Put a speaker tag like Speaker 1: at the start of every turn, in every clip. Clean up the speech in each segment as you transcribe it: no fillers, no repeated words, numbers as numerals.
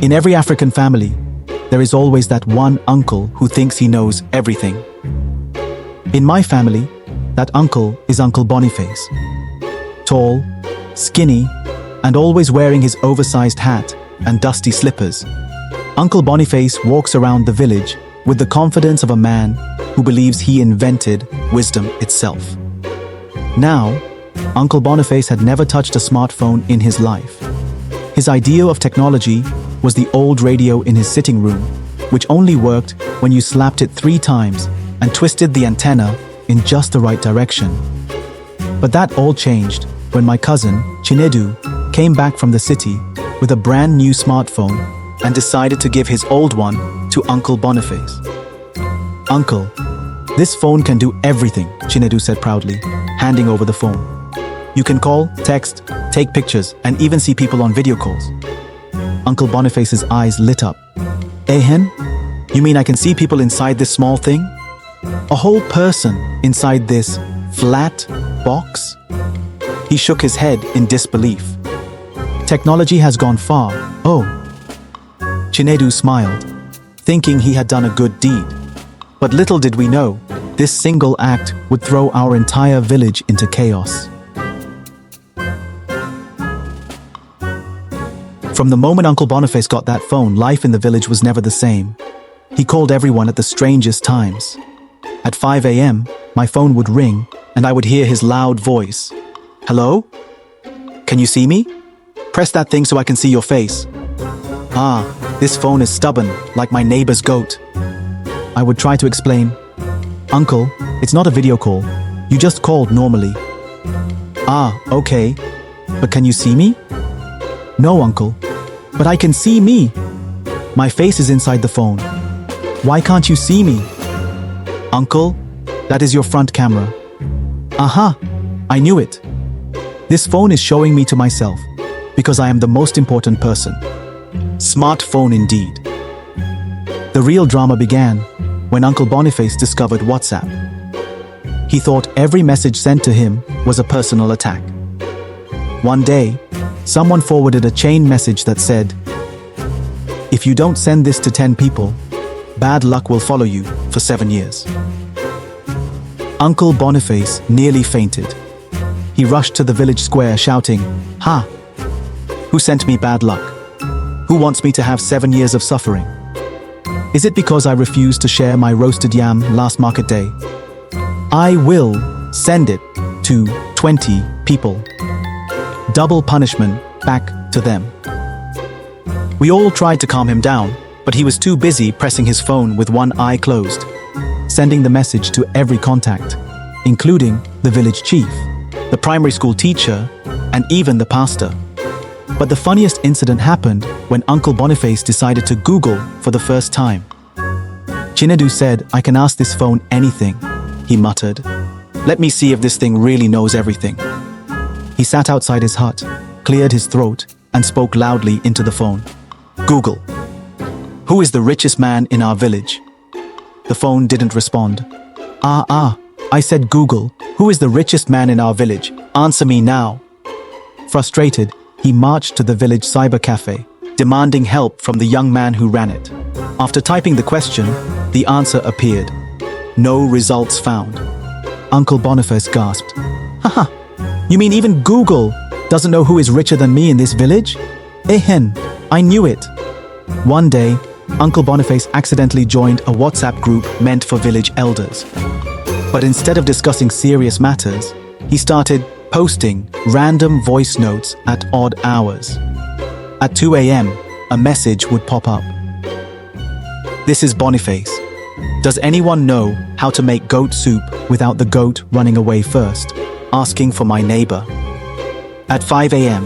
Speaker 1: In every African family, there is always that one uncle who thinks he knows everything. In my family, that uncle is Uncle Boniface. Tall, skinny, and always wearing his oversized hat and dusty slippers, Uncle Boniface walks around the village with the confidence of a man who believes he invented wisdom itself. Now, Uncle Boniface had never touched a smartphone in his life. His idea of technology was the old radio in his sitting room, which only worked when you slapped it 3 times and twisted the antenna in just the right direction. But that all changed when my cousin, Chinedu, came back from the city with a brand new smartphone and decided to give his old one to Uncle Boniface. "Uncle, this phone can do everything," Chinedu said proudly, handing over the phone. "You can call, text, take pictures, and even see people on video calls." Uncle Boniface's eyes lit up. "Ehen? You mean I can see people inside this small thing? A whole person inside this flat box?" He shook his head in disbelief. "Technology has gone far. Oh." Chinedu smiled, thinking he had done a good deed. But little did we know, this single act would throw our entire village into chaos. From the moment Uncle Boniface got that phone, life in the village was never the same. He called everyone at the strangest times. At 5 a.m., my phone would ring, and I would hear his loud voice. "Hello? Can you see me? Press that thing so I can see your face." "Ah, this phone is stubborn, like my neighbor's goat." I would try to explain. "Uncle, it's not a video call. You just called normally." "Ah, okay. But can you see me?" "No, Uncle. But I can see me. My face is inside the phone. Why can't you see me?" "Uncle, that is your front camera." "Aha, I knew it. This phone is showing me to myself, because I am the most important person." Smartphone indeed. The real drama began when Uncle Boniface discovered WhatsApp. He thought every message sent to him was a personal attack. One day, someone forwarded a chain message that said, "If you don't send this to 10 people, bad luck will follow you for 7 years." Uncle Boniface nearly fainted. He rushed to the village square shouting, "Ha! Who sent me bad luck? Who wants me to have 7 years of suffering? Is it because I refused to share my roasted yam last market day? I will send it to 20 people. Double punishment back to them." We all tried to calm him down, but he was too busy pressing his phone with one eye closed, sending the message to every contact, including the village chief, the primary school teacher, and even the pastor. But the funniest incident happened when Uncle Boniface decided to Google for the first time. Chinedu said, "I can ask this phone anything," he muttered. "Let me see if this thing really knows everything." He sat outside his hut, cleared his throat, and spoke loudly into the phone. "Google, who is the richest man in our village?" The phone didn't respond. I said Google, who is the richest man in our village? Answer me now." Frustrated, he marched to the village cyber cafe, demanding help from the young man who ran it. After typing the question, the answer appeared. No results found. Uncle Boniface gasped. "Haha, you mean even Google doesn't know who is richer than me in this village? Ehen, I knew it." One day, Uncle Boniface accidentally joined a WhatsApp group meant for village elders. But instead of discussing serious matters, he started posting random voice notes at odd hours. At 2 a.m., a message would pop up. "This is Boniface. Does anyone know how to make goat soup without the goat running away first? Asking for my neighbor." At 5 a.m.,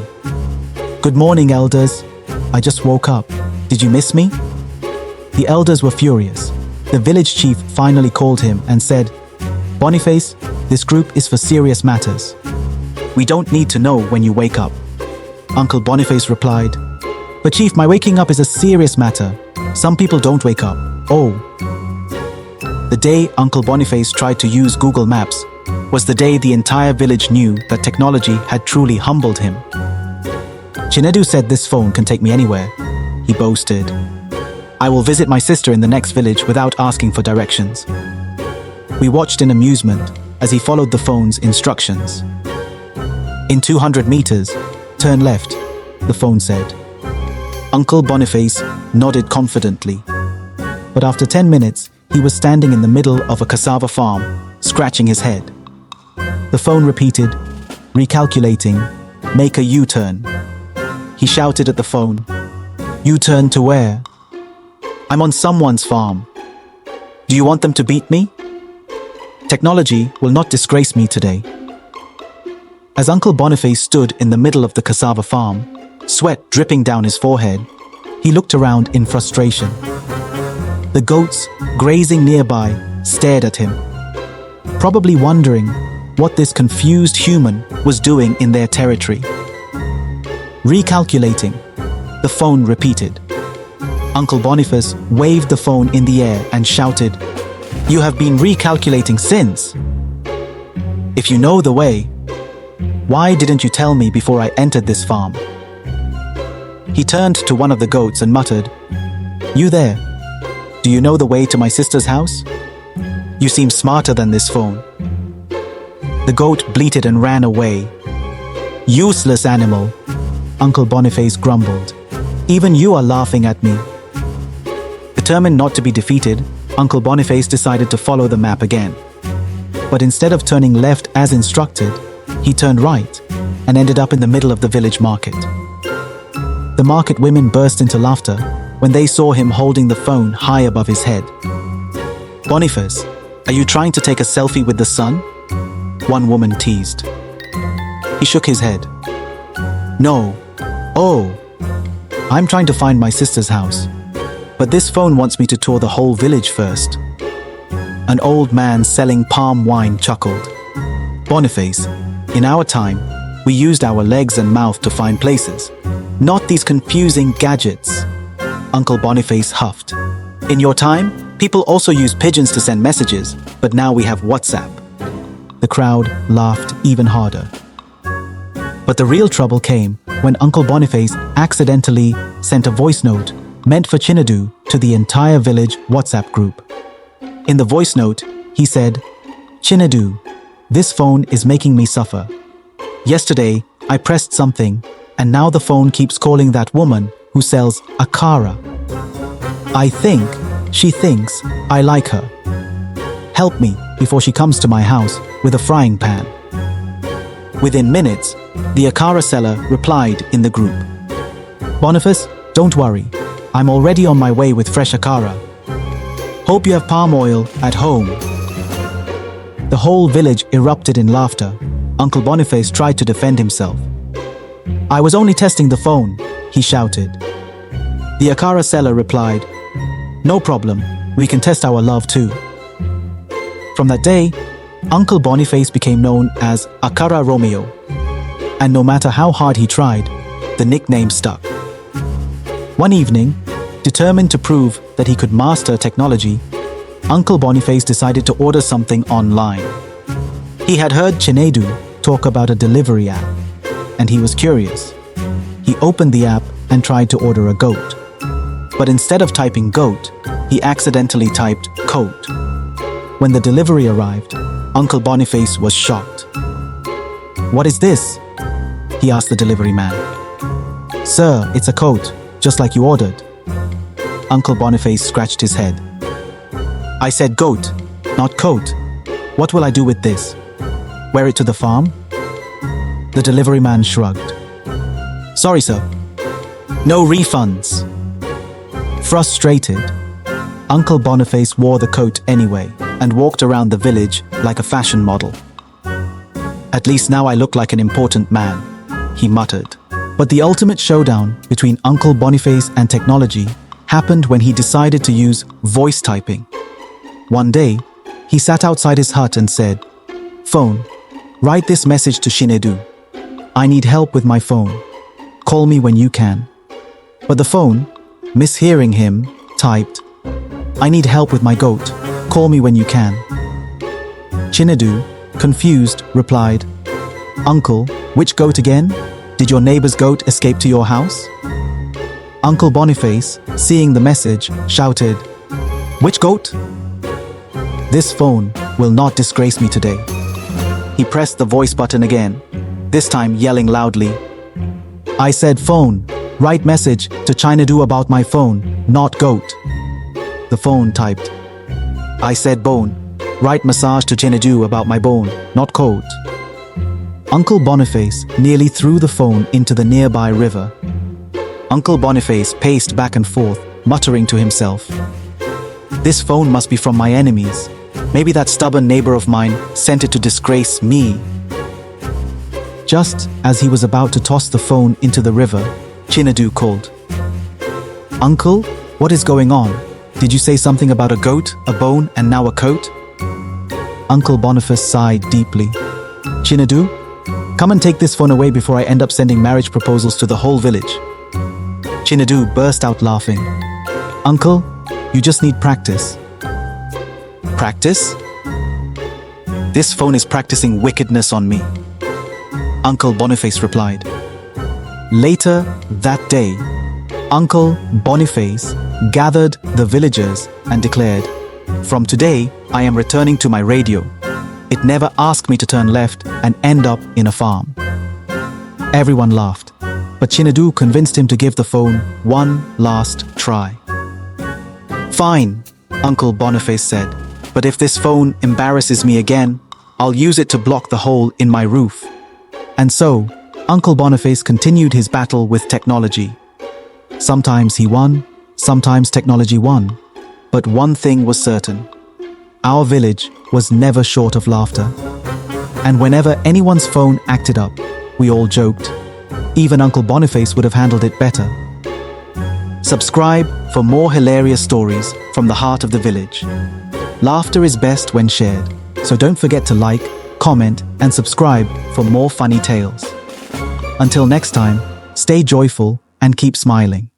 Speaker 1: "Good morning, elders. I just woke up. Did you miss me?" The elders were furious. The village chief finally called him and said, "Boniface, this group is for serious matters. We don't need to know when you wake up." Uncle Boniface replied, "But Chief, my waking up is a serious matter. Some people don't wake up." "Oh." The day Uncle Boniface tried to use Google Maps was the day the entire village knew that technology had truly humbled him. Chinedu said, "This phone can take me anywhere." he boasted. "I will visit my sister in the next village without asking for directions." We watched in amusement as he followed the phone's instructions. "In 200 meters, turn left," the phone said. Uncle Boniface nodded confidently. But after 10 minutes, he was standing in the middle of a cassava farm, scratching his head. The phone repeated, "Recalculating, make a U-turn." He shouted at the phone, "U-turn to where?" "I'm on someone's farm. Do you want them to beat me?" "Technology will not disgrace me today." As Uncle Boniface stood in the middle of the cassava farm, sweat dripping down his forehead, he looked around in frustration. The goats, grazing nearby, stared at him, probably wondering what this confused human was doing in their territory. "Recalculating," the phone repeated. Uncle Boniface waved the phone in the air and shouted, "You have been recalculating since. If you know the way, why didn't you tell me before I entered this farm?" He turned to one of the goats and muttered, "You there, do you know the way to my sister's house? You seem smarter than this phone." The goat bleated and ran away. "Useless animal," Uncle Boniface grumbled. "Even you are laughing at me." Determined not to be defeated, Uncle Boniface decided to follow the map again. But instead of turning left as instructed, he turned right and ended up in the middle of the village market. The market women burst into laughter when they saw him holding the phone high above his head. "Boniface, are you trying to take a selfie with the sun?" one woman teased. He shook his head. "No. Oh, I'm trying to find my sister's house. But this phone wants me to tour the whole village first." An old man selling palm wine chuckled. "Boniface, in our time, we used our legs and mouth to find places, not these confusing gadgets." Uncle Boniface huffed. "In your time, people also used pigeons to send messages, but now we have WhatsApp." The crowd laughed even harder. But the real trouble came when Uncle Boniface accidentally sent a voice note meant for Chinedu to the entire village WhatsApp group. In the voice note, he said, "Chinedu, this phone is making me suffer. Yesterday, I pressed something, and now the phone keeps calling that woman who sells akara. I think she thinks I like her. Help me before she comes to my house with a frying pan." Within minutes, the akara seller replied in the group, "Boniface, don't worry. I'm already on my way with fresh akara. Hope you have palm oil at home." The whole village erupted in laughter. Uncle Boniface tried to defend himself. "I was only testing the phone," he shouted. The akara seller replied, "No problem, we can test our love too." From that day, Uncle Boniface became known as Akara Romeo, and no matter how hard he tried, the nickname stuck. One evening, determined to prove that he could master technology, Uncle Boniface decided to order something online. He had heard Chinedu talk about a delivery app, and he was curious. He opened the app and tried to order a goat. But instead of typing goat, he accidentally typed coat. When the delivery arrived, Uncle Boniface was shocked. "What is this?" he asked the delivery man. "Sir, it's a coat, just like you ordered." Uncle Boniface scratched his head. "I said goat, not coat. What will I do with this? Wear it to the farm?" The delivery man shrugged. "Sorry, sir. No refunds." Frustrated, Uncle Boniface wore the coat anyway and walked around the village like a fashion model. "At least now I look like an important man," he muttered. But the ultimate showdown between Uncle Boniface and technology happened when he decided to use voice typing. One day, he sat outside his hut and said, "Phone, write this message to Chinedu. I need help with my phone. Call me when you can." But the phone, mishearing him, typed, "I need help with my goat. Call me when you can." Chinedu, confused, replied, "Uncle, which goat again? Did your neighbor's goat escape to your house?" Uncle Boniface, seeing the message, shouted, "Which goat? This phone will not disgrace me today." He pressed the voice button again, this time yelling loudly, "I said phone. Write message to Chinadu about my phone, not goat." The phone typed, "I said bone. Write massage to Chinadu about my bone, not goat." Uncle Boniface nearly threw the phone into the nearby river. Uncle Boniface paced back and forth, muttering to himself, "This phone must be from my enemies. Maybe that stubborn neighbor of mine sent it to disgrace me." Just as he was about to toss the phone into the river, Chinadu called, "Uncle, what is going on? Did you say something about a goat, a bone, and now a coat?" Uncle Boniface sighed deeply. "Chinadu, come and take this phone away before I end up sending marriage proposals to the whole village." Chinadu burst out laughing. "Uncle, you just need practice." "Practice? This phone is practicing wickedness on me," Uncle Boniface replied. Later that day, Uncle Boniface gathered the villagers and declared, "From today, I am returning to my radio. It never asked me to turn left and end up in a farm." Everyone laughed, but Chinadu convinced him to give the phone one last try. "Fine," Uncle Boniface said, "but if this phone embarrasses me again, I'll use it to block the hole in my roof." And so, Uncle Boniface continued his battle with technology. Sometimes he won, sometimes technology won. But one thing was certain. Our village was never short of laughter. And whenever anyone's phone acted up, we all joked. Even Uncle Boniface would have handled it better. Subscribe for more hilarious stories from the heart of the village. Laughter is best when shared, so don't forget to like, comment, and subscribe for more funny tales. Until next time, stay joyful and keep smiling.